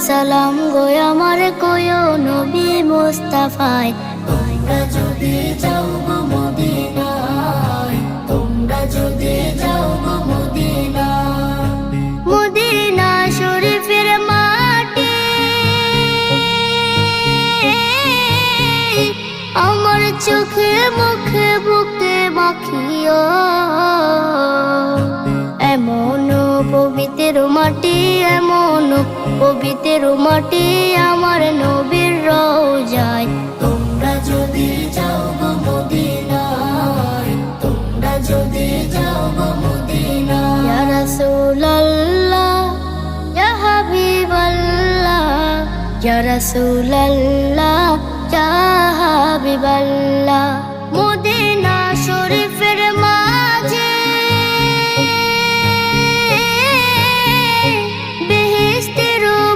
সালাম গো আমার কয়ো নবী মুস্তাফায়। তোমরা যদি যাও গো মদিনায়, তোমরা যদি যাও গো মদিনায়, মদিনা শরীফের মাটি আমার চোখে মুখে বুকে মাখিও। এমন পবিত্র মাটি, এমন পবিত্র মাটি আমার নবীর রওজায়। তোমরা যদি যাও গো মদিনায়, তোমরা যদি যাও গো মদিনায়। ইয়া রাসূলুল্লাহ ইয়া হাবিবাল্লাহ, ইয়া রাসূলুল্লাহ ইয়া হাবিবাল্লাহ।